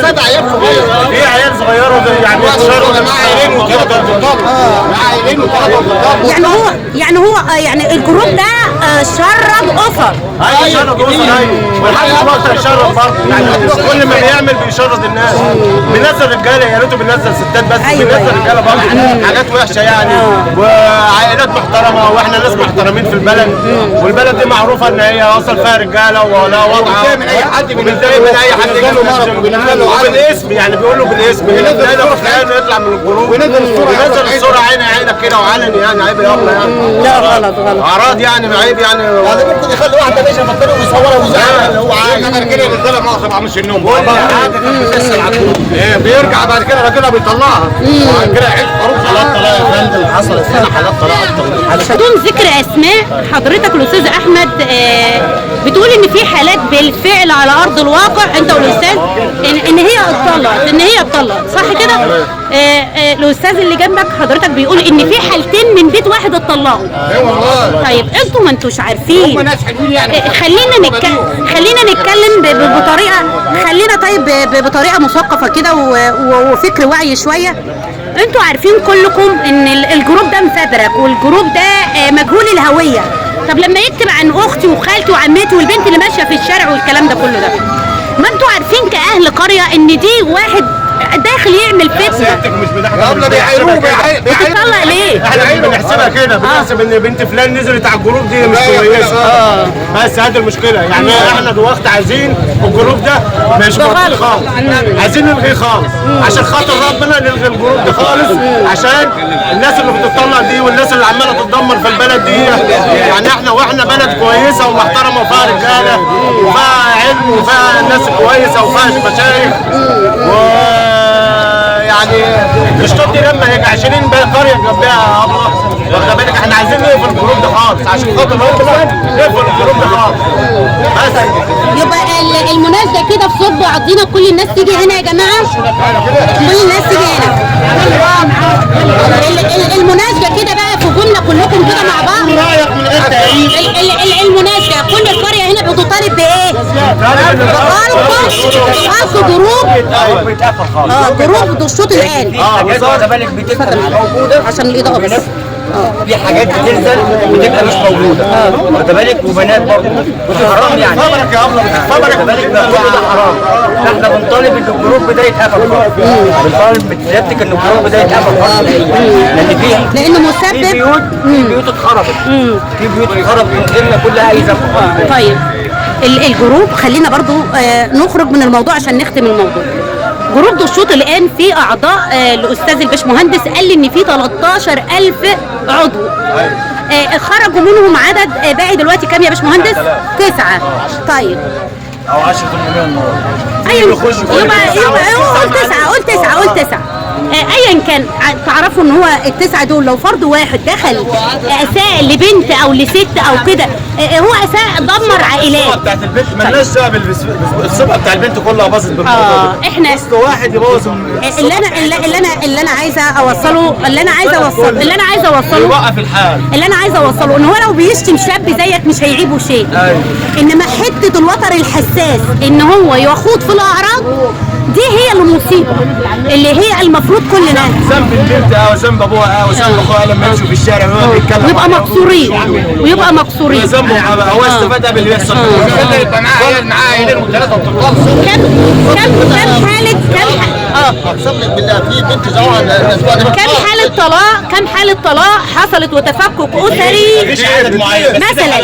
ولاد عيال صغيره، في عيال صغيره يعني بيتشربوا مع عيالين وثلاثه بالضبط، مع عيالين وثلاثه بالضبط. يعني الجروب ده شرد اسر. ايوه شرد اسر، ايوه، ولحد دلوقتي هيشرد برضه، يعني كل ما بيعمل بيشرد الناس. بينزل رجاله، يا ريته بينزل ستات بس، بينزل رجاله برضه حاجات وحشه يعني، وعائلات محترمه، واحنا ناس محترمين في البلد، والبلد دي معروفه ان هي اصلا فيها رجاله ولا وضع، وبتضايق من اي حد، بيتضايق من اي حد جاله مرض بالاسم، يعني بيقول له بالاسم، بينزل يطلع من الجروب وينزل الصوره عينك كده وعلني، يعني عيب يابا يعني. لا غلط اعراض يعني عيب يعني ممكن يخلي واحده ماشيه في الطريق ويصورها ويزعلها اللي هو عايز. انا رجاله الرجاله معظم عاملش النوم بيرجع بعد كده راجلها بيطلعها وبعد كده يعيد حروب حالات طلاق يا فندم. حصلت هنا حالات طلاق اكتر. بدون ذكر اسماء، حضرتك الاستاذ احمد بتقول ان في حالات بالفعل على ارض الواقع، انت والاستاذ، ان هي اتطلقت صح كده؟ الاستاذ اللي جنبك حضرتك بيقول ان في حالتين من بيت واحد اتطلقوا. طيب انتوا ما انتوش عارفين، خلينا نتكلم بطريقه، بطريقه مثقفه كده وفكر وعي شويه. انتوا عارفين كلكم ان الجروب ده مفبرك، والجروب ده مجهول الهويه. طب لما يكتب عن اختي وخالتي وعمتي والبنت اللي ماشيه في الشارع والكلام ده كله ده، ما انتوا عارفين كاهل قريه ان دي واحد داخل يعمل فتنه. مش بنحسبها بتطلع ليه؟ احنا بنحسبها كده، بنحسب ان بنت فلان نزلت على الجروب دي مش كويسه. بس هذه المشكله، يعني احنا دلوقتي عايزين الجروب ده مش موجود خالص، عايزين نلغيه خالص عشان خاطر ربنا، نلغي الجروب ده خالص عشان الناس اللي بتطلع دي والناس اللي عماله تتدمر في البلد دي. يعني واحنا بلد كويسه ومحترمه وفيها رجاله وفيها علم وفيها ناس كويسه وفيها مشايخ يعني الشطوط دي لما يجي 20 قريه جنبها ابله، واخد بالك؟ احنا عايزين نقفل الجروب ده خالص عشان خاطر ربنا، نقفل الجروب ده خالص. بس يبقى المناسبه كده في صوت بعضينا، كل الناس تيجي هنا يا جماعه، كل الناس تيجي هنا. المناسبه كده بقى في جمله كلكم كده مع بعض. رايك من غير تأييد. المناسبه كل القريه هنا بتطالب بايه؟ بخلق جروب، جروب الشوط الان. واخده بالك بتبقى مش موجوده عشان الاضاءه بس. في حاجات بتنزل بتبقى مش موجوده، واخده بالك، وبنات برضه حرام يعني. خبرك يا ابله، خبرك بالك كل ده حرام. احنا بنطالب ان الجروب ده يتقفل خالص، بنطالب بسيادتك ان الجروب ده يتقفل خالص، لانه مسبب في بيوت اتخربت، في بيوت اتخربت من غيرنا كلها اي ذنب. طيب الجروب، خلينا برضو نخرج من الموضوع عشان نختم الموضوع. جروب دشوط الان في اعضاء، الاستاذ الباشمهندس قال لي ان في 13,000 عضو، خرجوا منهم عدد باقي دلوقتي كام يا باشمهندس؟ 9. طيب او 10% النهارده. ايوه قول 9 ايا كان. تعرفوا ان هو ال9 دول لو فرد واحد دخل اساء لبنت او لست او كده، هو اساء دمر عائلات. الصبح بتاعت البنت مالناش دعوه الصبح بتاع البنت كلها باظت بالموضوع ده. احنا اصل واحد يبوظ اللي انا عايزه اوصله يوقف الحال. اللي انا عايزه اوصله ان هو لو بيشتم شاب زيك مش هيعيبه شيء. انما حته الوتر الحساس ان هو يخوض في الاعراض دي هي المصيبه اللي هي المفروض كلنا ذنب البنت او ذنب ابوها او ذنب اخوها لما يمشوا في الشارع وهو بيتكلم ويبقى مقصورين ذنبه هو استفاد باللي بيحصل. يبقى معاه عيالين وثلاثه وتطلق. اقسم لك بالله في بنت زوجها كم حالة طلاق حصلت وتفكك أسري. مفيش عدد معين مثلا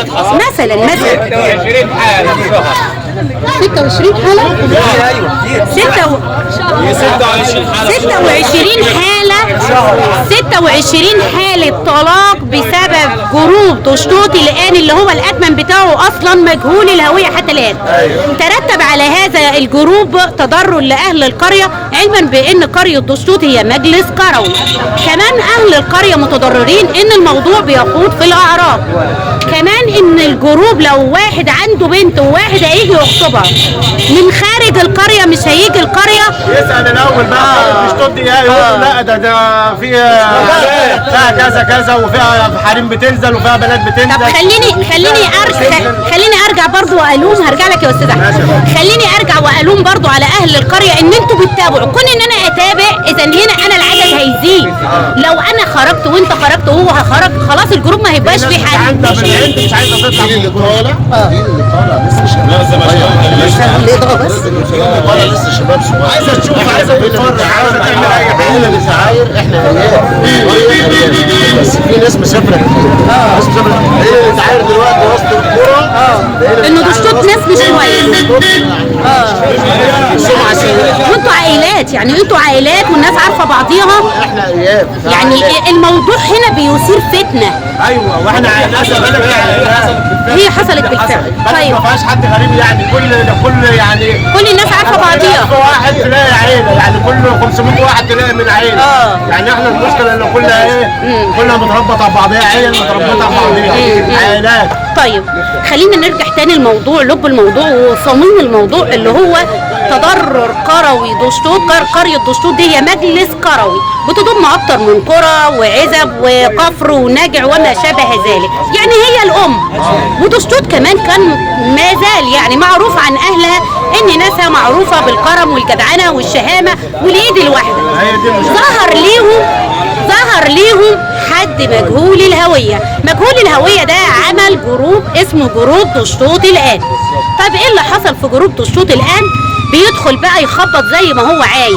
20 حاله 26 حالة؟ ايوه 26 حالة طلاق بسبب جروب دشطوط الآن اللي هو الأدمن بتاعه أصلا مجهول الهوية حتى الآن. ترتب على هذا الجروب تضرر لأهل القرية، علما بأن قرية دشطوط هي مجلس قروي. كمان أهل القرية متضررين إن الموضوع بيخوض في الأعراض. كمان ان الجروب لو واحد عنده بنت وواحد هيجي يخطبها من خارج القريه مش هيجي القريه يسال الاول بقى مش تدي ايه يقول لا ده فيها كذا كذا وفيها حريم بتنزل وفيها بنات بتنزل. طب خليني ارجع برضو والوم، هرجع لك يا استاذ احمد. خليني ارجع والوم برضو على اهل القريه ان انتوا بتتابعوا. كون ان انا اتابع اذا هنا انا العدد هيزيد. لو انا خرجت وانت خرجت وهو خرج خلاص الجروب ما هيبقاش فيه حد. انت مش عايزه تطلع اللي طالع لسه شباب لسه شباب صغير، عايزه تشوف، عايزه تتفرج، عايزه تعمل اي حاجه. احنا بنسعاير، احنا بس في ناس مسافره كتير. ناس مسافره هي بتعاير دلوقتي وسط الكوره انه دشطوط ناس مش كويس. سمعه سيئه. وانتوا عائلات، يعني انتوا عائلات والناس عارفه بعضيها. احنا ايام يعني الموضوع هنا بيثير فتنه. ايوه واحنا للاسف هي حصلت بالفعل. طيب ما فيهاش حد غريب، يعني كل يعني كل الناس عارفه بعضيها. 1000 واحد تلاقي عيله، يعني كل 500 واحد تلاقي من عيله. يعني احنا المشكله ان كلها كلها متربطه ببعضيها، عيله متربطه ببعضيها، عائلات. طيب خلينا نرجع تاني الموضوع، لب الموضوع وصميم الموضوع اللي هو تضرر قروي دشطوط. قرية دشطوط دي هي مجلس قروي بتضم اكتر من قرى وعزب وقفر ونجع وما شابه ذلك، يعني هي الام. ودشطوط كمان كان ما زال يعني معروف عن اهلها ان ناسها معروفه بالكرم والجدعنه والشهامه والايد الواحده. ظهر ليهم حد مجهول الهويه. مجهول الهويه ده عمل جروب اسمه جروب دشطوط الان. طب ايه اللي حصل في جروب دشطوط الان؟ بيدخل بقى يخبط زي ما هو عايز،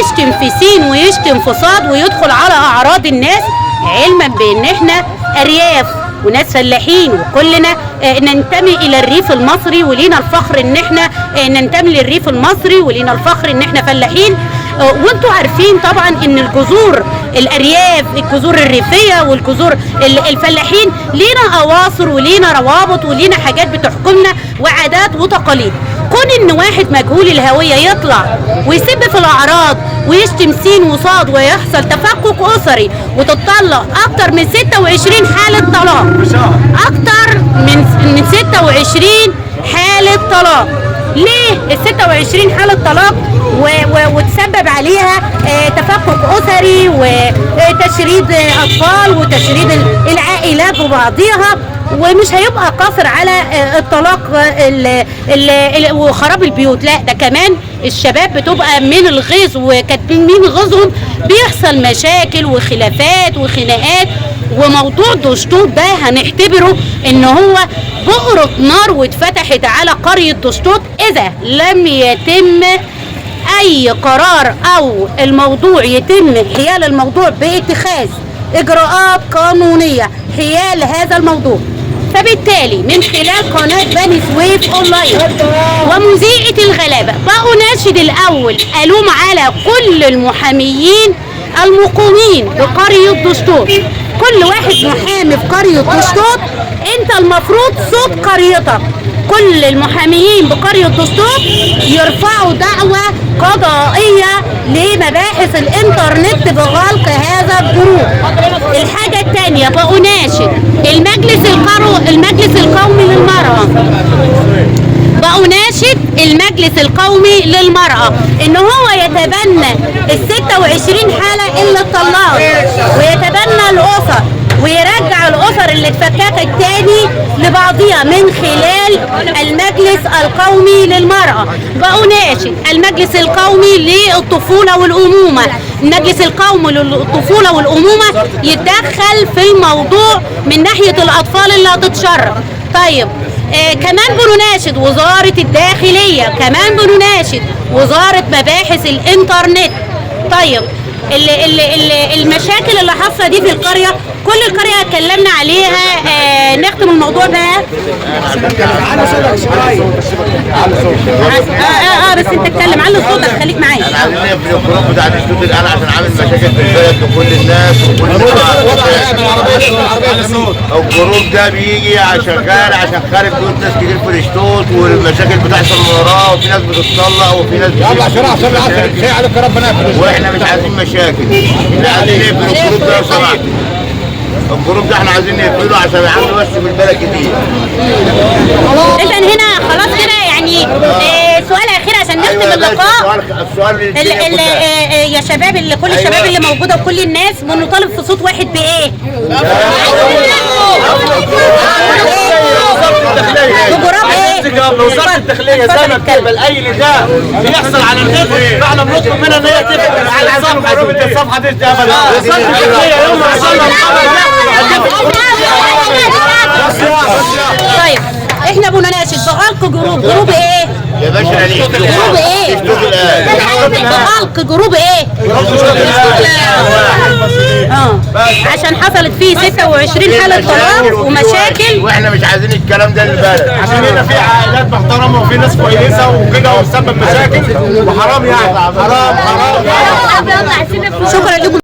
يشتم في سين ويشتم في صاد ويدخل على اعراض الناس، علما بان احنا ارياف وناس فلاحين وكلنا ننتمي الى الريف المصري ولينا الفخر ان احنا ننتمي للريف المصري ولينا الفخر ان احنا فلاحين. وانتوا عارفين طبعا ان الجذور الارياف، الجذور الريفيه والجذور الفلاحين لينا اواصر ولينا روابط ولينا حاجات بتحكمنا وعادات وتقاليد. كون ان واحد مجهول الهويه يطلع ويسب في الاعراض ويشتم سين وصاد ويحصل تفكك اسري وتطلق اكتر من 26 حاله طلاق، اكتر من 26 حاله طلاق. ليه ال 26 حاله طلاق وتسبب عليها تفكك اسري وتشريد اطفال وتشريد العائلات وبعضيها، ومش هيبقى قاصر على الطلاق وخراب البيوت، لا ده كمان الشباب بتبقى من الغيظ وكاتبين مين غيظهم بيحصل مشاكل وخلافات وخناقات. وموضوع دشطوط ده هنعتبره ان هو بؤرة نار واتفتحت على قرية دشطوط اذا لم يتم اي قرار او الموضوع يتم حيال الموضوع باتخاذ اجراءات قانونية حيال هذا الموضوع. فبالتالي من خلال قناة بني سويف اونلاين ومذيعة الغلابة بأناشد الاول الوم على كل المحاميين المقيمين بقرية دشطوط. كل واحد محامي في قرية دشطوط انت المفروض صوت قريتك. كل المحاميين بقرية دشطوط يرفعوا دعوة قضائية لمباحث الانترنت بغلق هذا الجروب. الحاجة الثانية بأناشد المجلس القومي للمرأة، بأناشد المجلس القومي للمرأة ان هو يتبنى ال 26 حالة اللي اتطلقت ويتبنى الاسر ويرجع الاسر اللي اتفككت تاني لبعضها من خلال المجلس القومي للمرأة. بأناشد المجلس القومي للطفولة والأمومة، المجلس القومي للطفولة والأمومة يتدخل في الموضوع من ناحية الأطفال اللي هتتشرف. طيب كمان بنناشد وزارة الداخلية، كمان بنناشد وزارة مباحث الانترنت. طيب المشاكل اللي حاصله دي في القريه، كل القريه اتكلمنا عليها. نختم الموضوع بقى. بس انت اتكلم على صوتك، خليك معايا. انا عايز في الجروب بتاع دشطوط الان عشان عامل مشاكل في البلد لكل الناس وكل الجروب ده بيجي شغال عشان خارج بيوت ناس كتير في دشطوط والمشاكل بتحصل من وراه وفي ناس بتتطلق وفي ناس واحنا مش عايزين مشاكل. احنا عايزين نقفل الجروب ده لو سمحت. الجروب ده احنا عايزين نقفله عشان يعملوا بس في البلد كتير. اذا هنا خلاص كده يعني سؤال اخير عشان نختم اللقاء. السؤال يا شباب، كل الشباب اللي موجوده وكل الناس بنطالب في صوت واحد بايه؟ بجراب ايه؟ وزاره الداخليه زي ما بتقبل اي نداء بيحصل على النت، فاحنا بنطلب منها ان هي تقبل على الصفحه دي تقبل. وزاره الداخليه يوم ما حصل طيب احنا بنناشد بغلق جروب ايه؟ يا باشا جروب ايه؟ بغلق جروب ايه؟ عشان حصلت فيه 26 حالة طلاق ومشاكل، واحنا مش عايزين الكلام ده للبلد، عشان هنا في عائلات محترمه وفي ناس كويسه وكده وسبب مشاكل وحرام يعني حرام. شكرا لكم.